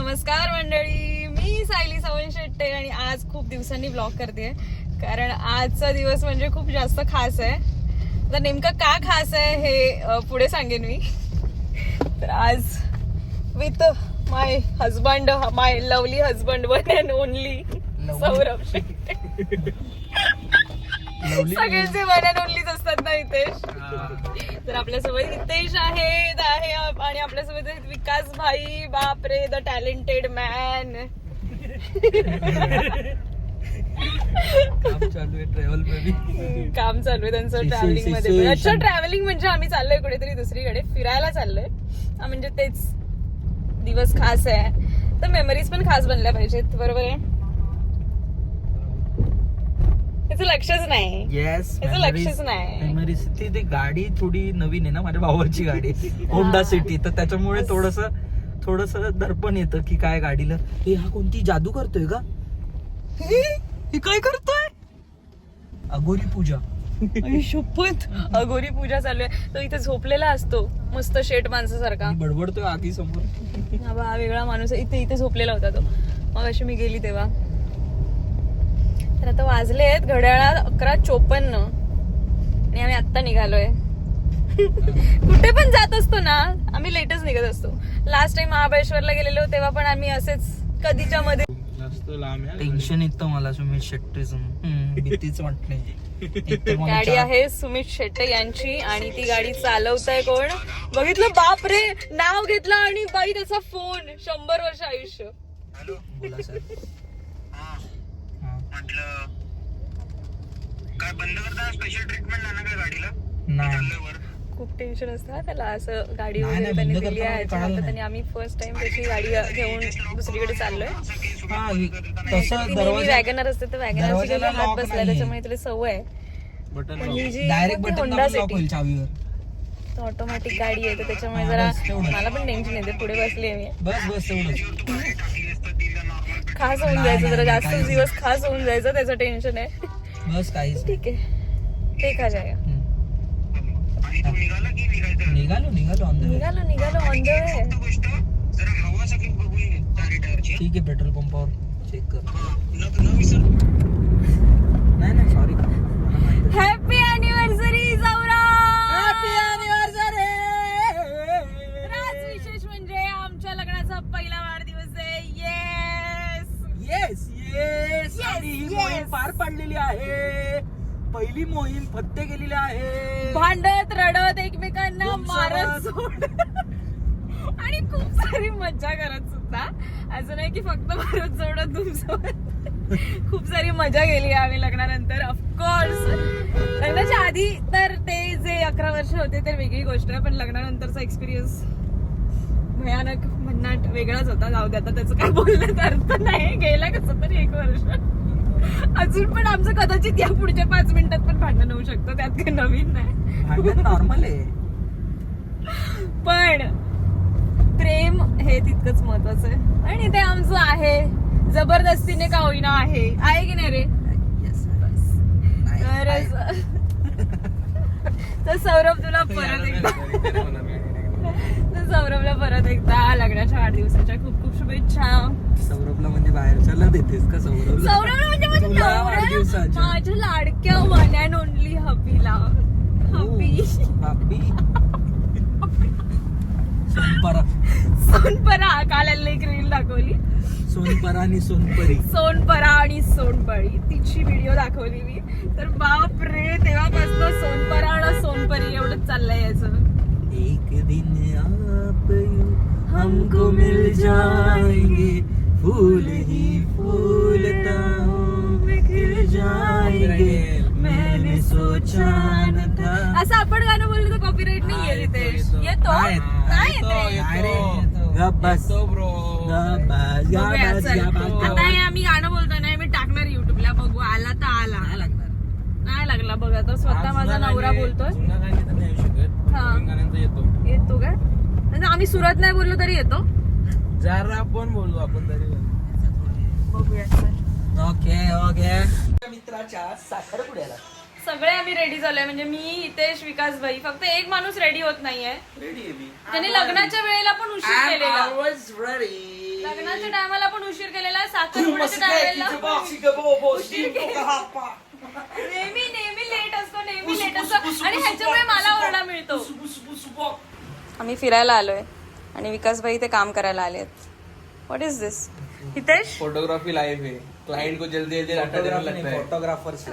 नमस्कार मंडळी, मी सायली सावंत शेट्टे आणि आज खूप दिवसांनी ब्लॉग करते कारण आजचा दिवस म्हणजे खूप जास्त खास आहे. तर नेमकं का खास आहे हे पुढे सांगेन मी. तर आज with my husband, my lovely husband, one and only Saurabh Shette. सगळ्यांचे वन अँड ओनलीच असतात ना हितेश. तर आपल्यासोबत हितेश आहे आणि आपल्यासोबत आहेत विकास भाई. बापरे, द टॅलेंटेड मॅन. काम चालू आहे त्यांचं ट्रॅव्हलिंग मध्ये. अच्छा, ट्रॅव्हलिंग म्हणजे आम्ही चाललोय कुठेतरी दुसरीकडे फिरायला चाललोय. म्हणजे तेच दिवस खास आहे तर मेमरीज पण खास बनल्या पाहिजेत. बरोबर आहे, त्याचं लक्षच नाही. त्याचं लक्षच नाही. मेमरीज ती गाडी थोडी नवीन आहे ना, माझ्या भावाची गाडी होंडा सिटी, तर त्याच्यामुळे थोडस दर्पण येतं की काय गाडीला हे हा कोणती जादू करतोय का, हे काय करतोय. अघोरी पूजा, शपथ अघोरी पूजा चालू आहे. तो इथे झोपलेला असतो मस्त शेट माणसासारखा, बडबडतोय आगी समोर. हा वेगळा माणूस आहे. इथे झोपलेला होता तो मग अशी मी गेली तेव्हा. तर आता वाजले आहेत घड्याळात 11:54 आणि आम्ही आत्ता निघालोय. कुठे पण जात असतो ना आम्ही लेटच निघत असतो. लास्ट टाइम महाबळेश्वरला गेलेलो तेव्हा पण आम्ही असेच कधीच्या मध्ये. टेन्शन येतं मला सुमित शेट्टीचं, भीतीच वाटते. गाडी आहे सुमित शेट्टे यांची आणि ती गाडी चालवताय कोण बघितलं. बाप रे, नाव घेतलं आणि बाई त्याचा फोन. 100 वर्ष आयुष्य. बोला सर. काय बंद करता? स्पेशल ट्रीटमेंट आहे ना काय गाडीला? नाही, खूप टेन्शन असतं त्याला. असं गाडी वगैरे त्यांनी दिली आहे त्यांनी. आम्ही फर्स्ट टाइम त्याची गाडी घेऊन दुसरीकडे चाललोय. वॅगनर असते तर वॅगनरची हात बसलाय त्याच्यामुळे त्याला सवय आहे. पण ही जी होंडा सिटी ऑटोमॅटिक गाडी आहे तर त्याच्यामुळे जरा मला पण टेन्शन येते. पुढे बसली मी. बस एवढंच. खास होऊन जायचं, जरा जास्त दिवस खास होऊन जायचं त्याचं टेन्शन आहे. बस काहीच. ठीक आहे, देखा जाएगा. निघालो ऑन द वे. ठीक आहे, पेट्रोल पंपावर चेक कर. नाही sorry. Happy anniversary Saurabh. Happy anniversary. आज विशेष म्हणजे आमच्या लग्नाचा पहिला वाढदिवस आहे. येस. आणि ही मोहीम पार पाडलेली आहे. पहिली मोहीम फत्ते गेलेली आहे. भांडत रडत एकमेकांना मारत सोडत आणि खूप सारी मजा करत सुद्धा. असं नाही की फक्त मारत सोडत तुमचं. खूप सारी मजा गेली आम्ही लग्नानंतर. ऑफकोर्स लग्नाच्या आधी तर ते जे 11 वर्ष होते तर वेगळी गोष्ट आहे, पण लग्नानंतरचा एक्सपिरियन्स भयानक भन्नाट वेगळाच होता. जाऊ दे आता, त्याचं काय बोलण्यात अर्थ नाही. गेला कसं तरी 1 वर्ष. अजून पण आमचं कदाचित या पुढच्या 5 मिनिटात पण भांडण होऊ शकतं, त्यात काही नवीन नाही. नॉर्मल आहे. पण प्रेम हे तितकंच महत्वाचं आहे आणि ते आमचं आहे. जबरदस्तीने का होईना आहे की नाही रे. तर सौरभ तुला सौरभला परत एकदा लग्नाच्या वाढदिवसाच्या खूप खूप शुभेच्छा. सौरभला म्हणजे बाहेरच्याला देतेस का? सौरभला म्हणजे माझ्या लाडक्या वन अँड ओनली हबीला. सोनपरा काल एक रील दाखवली. सोनपरा आणि सोनपरी. सोनपरा आणि सोनपरी तिची व्हिडिओ दाखवली मी. तर बाप रे, तेव्हापासून सोनपरा आणि सोनपरी एवढंच चाललंय याचं. एक दिन आप यूं हमको मिल जाएंगे, फूल ही फूलता हूँ बिखर जाएंगे, मैंने सोचा न था. असं आपण गाणं बोललं तर कॉपीराइट नाही येत. येतो आता हे आम्ही गाणं बोलतोय ना, मी टाकणार युट्यूबला. बघू आला तर आला, नाही लागला बघा. तो स्वतः माझा नवरा बोलतोय. येतो का? आम्ही सुरत नाही बोललो तरी येतो. जरा पण बोलू आपण तरी. बघूया सर. ओके. मित्राच्या साखरपुड्याला सगळे आम्ही रेडी झालोय. म्हणजे मी, हितेश, विकास भाई. फक्त एक माणूस रेडी होत नाहीये. रेडी आहे मी. त्याने लग्नाच्या वेळेला पण उशीर केलेला. लग्नाच्या टायमाला पण उशीर केलेला, साखरपुड्याच्या टायमाला उशीर केलेला. नेहमी नेहमी लेट असतो, नेहमी लेट असतो आणि ह्याच्यामुळे मला ओरडा मिळतो. आम्ही फिरायला आलोय आणि विकास भाई ते काम करायला आलेत. What is this Hitesh? Photography live है, क्लाइंट को जल्दी जल्दी डाटा देने लगता है. फोटोग्राफर्स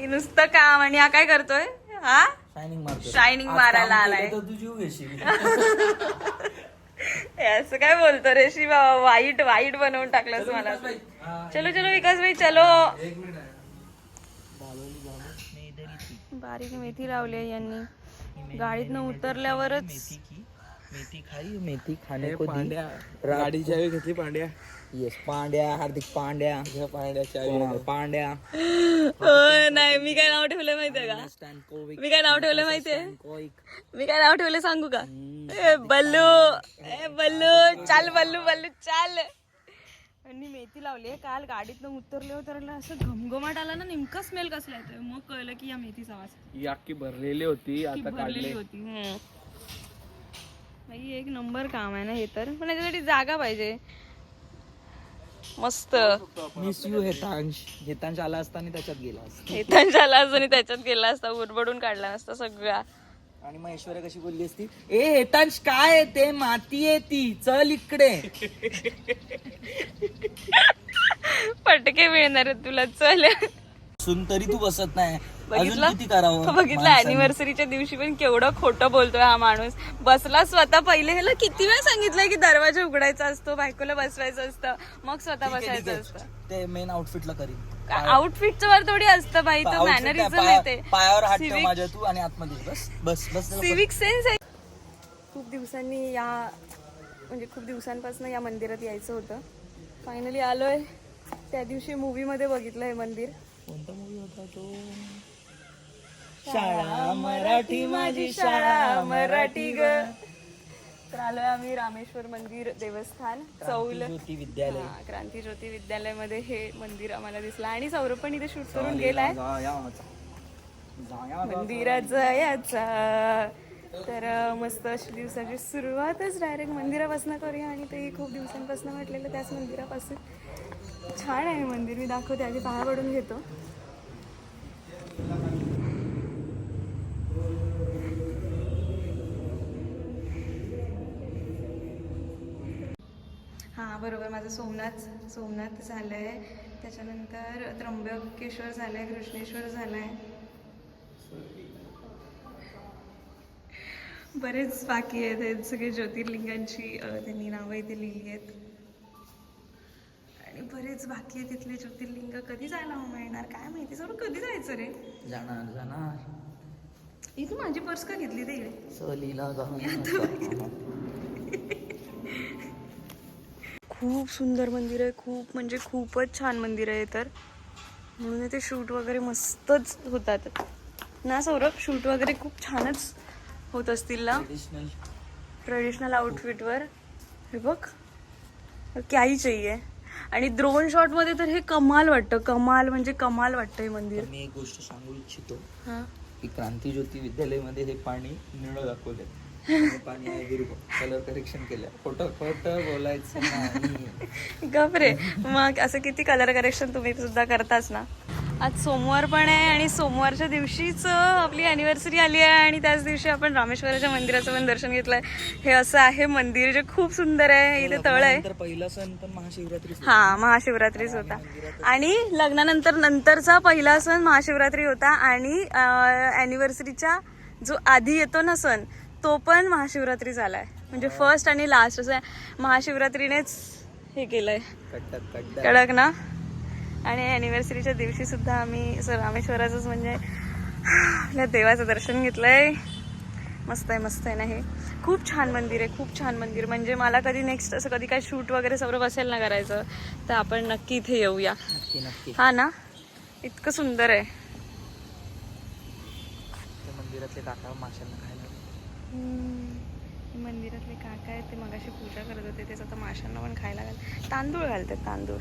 नुसतं काम. आणि हा काय करतोय? हा शायनिंग मारायला आलाय. तुझी घेशील असं काय बोलतो रे शिवा? वाईट वाईट बनवून टाकलंस मला. चलो चलो विकास भाई चलो. बारीक मेथी लावली यांनी. गाडीतनं उतरल्यावरच मेथी खाई, मेथी खाने को दी. पांड्या गाडी चावी घेतली. पांड्या येस पांड्या, हार्दिक पांड्या, पांड्या चावी पांड्या. नाही. मी काय नाव ठेवलं माहितीये का? मी काय नाव ठेवलं माहितीये? मी काय नाव ठेवलं सांगू का? ए बल्लू चाल, बल्लू बल्लू चाल. आणि मेथी लावली. काल गाडीतनं उतरले असं घमघमाट आला ना, नेमका स्मेल कसला येतोय. मग कळलं की या मेथीचा वास. ही अख्खी भरलेली होती, आता भरलेली काढली. होती. एक नंबर काम आहे ना हे तर. पण याच्यासाठी जागा पाहिजे. मस्त. मिस यू हेतांश आला असता आणि त्याच्यात गेला असता. हेतांश आला असता आणि त्याच्यात गेला असता, उडबडून काढला नसता सगळा. आणि मग ऐश्वर्या कशी बोलली असती, ए हेतांश काय आहे ते? माती आहे ती, चल इकडे. फटके मिळणार आहेत तुला, चल. सुन तरी तू बसत नाही. बघितलं? अजून किती करावं? बघितलं अॅनिव्हर्सरीच्या दिवशी पण केवढं खोटं बोलतोय हा माणूस. बसला स्वतः पहिले. ह्याला किती वेळ सांगितलंय की दरवाजा उघडायचा असतो, बायकोला बसवायचं असतं, मग स्वतः बसायचं असतं. ते मेन आउटफिटला करीन. आउटफिटच्या वर थोडी असतं बाई, तो मॅनरिझम येते. पायावर हात ठेव माझ्या तू आणि आतमध्ये बस बस बस. सिविक सेन्स आहे. खूप दिवसांनी म्हणजे खूप दिवसांपासून या मंदिरात यायचं होतं. फायनली आलोय. त्या दिवशी मूवी मध्ये बघितलं हे मंदिर. कोणता मूवी होता तो? शाळा मराठी, माझी शाळा मराठी ग. तर आलोय आम्ही रामेश्वर मंदिर देवस्थान, चौल ज्योती विद्यालय. क्रांती ज्योती विद्यालय मध्ये हे मंदिर आम्हाला दिसलं. आणि सौरभ पण इथे शूट करून गेलाय मंदिरात जायचा. तर मस्त अशी दिवसाची सुरुवातच डायरेक्ट मंदिरापासून करूया. आणि ते खूप दिवसांपासून वाटलेलं त्याच मंदिरापासून. छान आहे मंदिर, मी दाखवते. आधी पाया पडून घेतो. हां बरोबर, माझं सोमनाथ झालं आहे. त्याच्यानंतर त्र्यंबकेश्वर झालं आहे, कृष्णेश्वर झालं आहे. बरेच बाकी आहेत. सगळे ज्योतिर्लिंगांची त्यांनी नावं इथे लिहिली आहेत. आणि बरेच बाकी आहे तिथले ज्योतिर्लिंग. कधी जायला मिळणार काय माहिती. सर कधी जायचं रे? जाणार. इथून माझी पर्स का घेतली ते इकडे? सहलीला खूप सुंदर मंदिर आहे. खूप म्हणजे खूपच छान मंदिर आहे. तर म्हणून इथे शूट वगैरे मस्तच होतात ना सौरभ. शूट वगैरे खूप छानच होत असतील ना ट्रेडिशनल आउटफिटवर. हे बघ काही चाहिए. आणि ड्रोन शॉट मध्ये तर हे कमाल वाटतं. कमाल म्हणजे कमाल वाटतं हे मंदिर. मी एक गोष्ट सांगू इच्छितो हा की क्रांती ज्योती विद्यालयामध्ये हे पाणी निळं दाखवलंय. पाणी आहे हिरवं. कलर करेक्शन केलं. खोटं बोलायचं नाही. गप रे. मग असं किती कलर करेक्शन तुम्ही सुद्धा करताच ना. आज सोमवार पण आहे आणि सोमवारच्या दिवशीच आपली अॅनिव्हर्सरी आली आहे. आणि त्याच दिवशी आपण रामेश्वराच्या मंदिराचं पण दर्शन घेतलंय. हे असं आहे मंदिर जे खूप सुंदर आहे. इथे तळ आहे. पहिला सण पण महाशिवरात्री. हा महाशिवरात्रीच होता. आणि लग्नानंतर नंतरचा पहिला सण महाशिवरात्री होता. आणि अॅनिव्हर्सरीच्या जो आधी येतो ना सण तो पण महाशिवरात्री झालाय. म्हणजे फर्स्ट आणि लास्ट असं महाशिवरात्रीनेच हे केलंय. कडक ना. आणि अॅनिव्हर्सरीच्या दिवशी सुद्धा आम्ही असं रामेश्वराचंच म्हणजे आपल्या देवाचं दर्शन घेतलंय. मस्त आहे ना हे. खूप छान मंदिर आहे. खूप छान मंदिर. म्हणजे मला कधी नेक्स्ट असं कधी काय शूट वगैरे सगळं असेल ना करायचं तर आपण नक्की इथे येऊया. नक्की. हा ना. इतकं सुंदर आहे. मंदिरातले काका माशांना खायला. मंदिरातले काका आहेत ते मगाशी पूजा करत होते. तेच आता माशांना पण खायला तांदूळ घालतात. तांदूळ.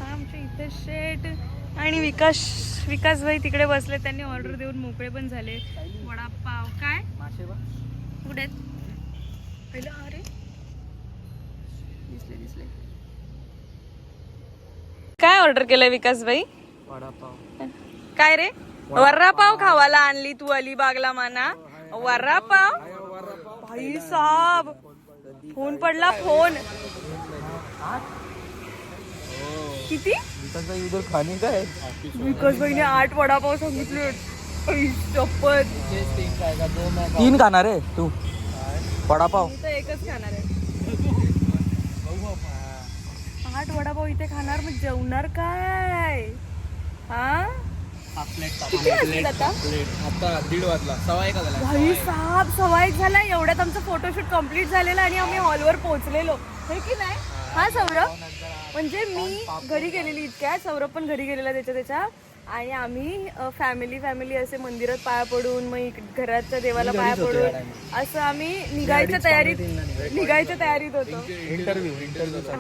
आमच्या इथे शेट आणि विकास भाई तिकडे बसले, त्यांनी ऑर्डर देऊन मोकळे पण झाले. वडापाव काय कुठे आहेत? पहिलं अरे दिसले काय ऑर्डर केलंय विकास भाई? वडापाव. काय रे? वडापाव खावाला आणली तू अलिबागला माना? वडापाव भाई साहब, फोन पडला फोन. किती? खाणे काय विकास भाईने 8 वडापाव सांगितले. चप्पल 3 खाणार आहे तू वडापाव? मी तर एकच खाणार आहे. 8 वडापाव इथे खाणार, मग जेवणार काय? हा किती वाजले आता? आता 1:30 वाजला, 1:15 झाला. भाई साहेब 1:15 झाला. एवढ्यात आमचं फोटोशूट कम्प्लीट झालेलं आणि आम्ही हॉलवर पोहोचलेलो, हे की नाही? हा सौरभ, म्हणजे मी घरी गेलेली इतक्या, सौरभ पण घरी गेलेला त्याच्या आणि आम्ही फॅमिली असे मंदिरात पाया पडून, मग घराच्या देवाला पाया पडून असं आम्ही निघायच्या तयारीत होतो. इंटरव्ह्यू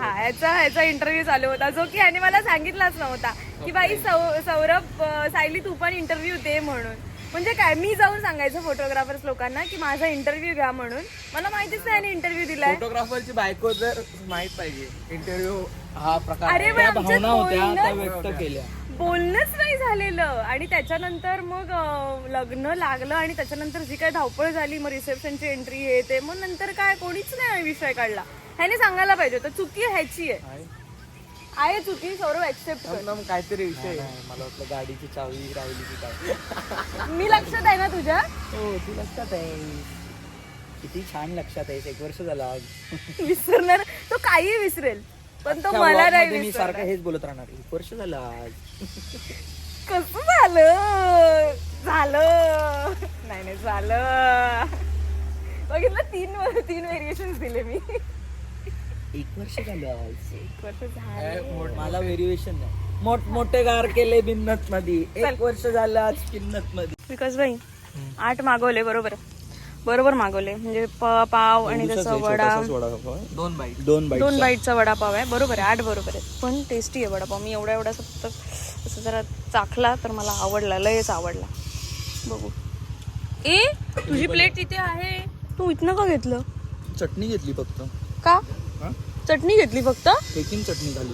हा, ह्याचा इंटरव्ह्यू चालू होता, जो की याने मला सांगितलाच नव्हता की बाई सौरभ सायली तू पण इंटरव्ह्यू दे म्हणून. म्हणजे काय, मी जाऊन सांगायचं फोटोग्राफर्स लोकांना की माझा इंटरव्ह्यू घ्या म्हणून. मला माहितीच नाही याने इंटरव्ह्यू दिलाय. फोटोग्राफरची बायको जर माहित पाहिजे इंटरव्ह्यू हा प्रकार. अरे पण आमच्यात त्या व्यक्त केल्या. बोलणंच नाही झालेलं. आणि त्याच्यानंतर मग लग्न लागलं आणि त्याच्यानंतर जी काय धावपळ झाली, मग रिसेप्शनची एंट्री हे ते, मग नंतर काय कोणीच नाही विषय काढला. ह्याने सांगायला पाहिजे होतं. चुकी ह्याची आहे चुकी. सौरभ ऍक्सेप्ट कर. काहीतरी विषय. मला वाटलं गाडीची चावी राहिली की काय. मी लक्षात आहे ना तुझ्या? हो, तू लक्षात आहे. किती छान लक्षात आहे. 1 वर्ष झालं आज. विसरणार तो, काही विसरेल पण तो त्या मला vlog नाही मध्ये मी विसरणार. सारखं हेच बोलत राहणार. 1 वर्ष झालं आज. कसं झालं नाही झालं. बघितलं, 3 व्हेरिएशन दिले मी. 1 वर्ष झालं आज. 1 वर्ष झालं. मला व्हेरिएशन नाही. मोठे गार केले बिन्नत मध्ये. 1 वर्ष झालं आज किन्नत मध्ये. विकास भाई 8 मागवले बरोबर मागवले. म्हणजे पाव आणि त्याचा वडा, 2 बाईट 2 बाईटचा वडापाव आहे. बरोबर आहे, 8 बरोबर आहे. पण टेस्टी आहे वडापाव. मी एवढा फक्त असं जरा चाखला तर मला आवडला, लयच आवडला. बघू. तुझी प्लेट तिथे आहे, तू इथनं का घेतलं? चटणी घेतली फक्त. का चटणी घेतली फक्त? बेकिंग चटणी झाली.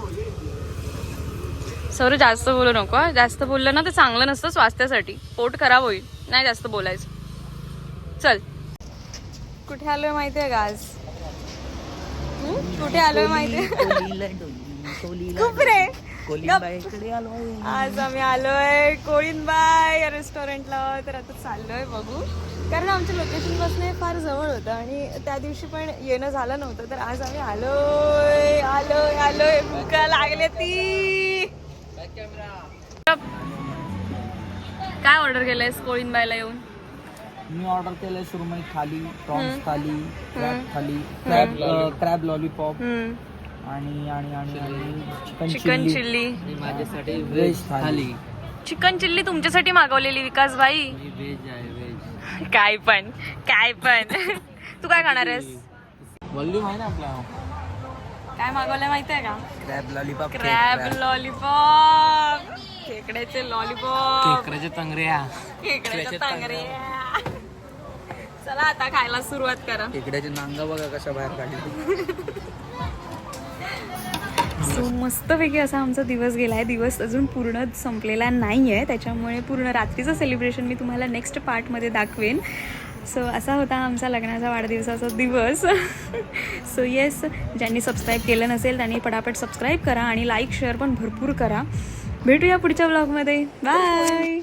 सौरभ जास्त बोलू नको. जास्त बोललं ना तर चांगलं नसतं स्वास्थ्यासाठी. पोट खराब होईल. नाही जास्त बोलायचं. चल, कुठे आलोय माहितीये का आज? कुठे आलोय माहितीये? खूप रे. आज आम्ही आलोय कोळीनबाई या रेस्टॉरंटला. तर आता चाललोय बघू, कारण आमच्या लोकेशन पासून फार जवळ होतं आणि त्या दिवशी पण येणं झालं नव्हतं. तर आज आम्ही आलोय. भूका लागले ती. काय ऑर्डर केलंयस कोळीनबाईला येऊन? मी ऑर्डर केलंय सुरमई थाली, प्रॉन्स थाली, क्रॅब थाली, क्रॅब लॉलीपॉप आणि चिकन चिल्ली. माझ्यासाठी व्हेज थाली. चिकन चिल्ली तुमच्यासाठी मागवलेली विकास भाई. व्हेज आहे व्हेज. काय पण तू काय खाणार आहेस? व्हॉल्यूम आहे ना आपला. काय मागवलंय माहितीये का? Crab lollipop. क्रॅब लॉलीपॉप, खेकड्याचे लॉलीपॉप, खेकड्याचे तंगड्या. खेकड्याच्या तांगड्या. चला आता खायला सुरुवात करा. खेकड्याचे नांगा बघा कशा बाहेर काढले. सो मस्तपैकी असा आमचा दिवस गेलाय. दिवस अजून पूर्ण संपलेला नाहीये, त्याच्यामुळे पूर्ण रात्रीचं सेलिब्रेशन मी तुम्हाला नेक्स्ट पार्टमध्ये दाखवेन. सो असा होता आमचा लग्नाचा वाढदिवसाचा दिवस. सो येस, ज्यांनी सबस्क्राईब केलं नसेल त्यांनी पटापट सबस्क्राईब करा आणि लाईक शेअर पण भरपूर करा. भेटूया पुढच्या ब्लॉगमध्ये. बाय.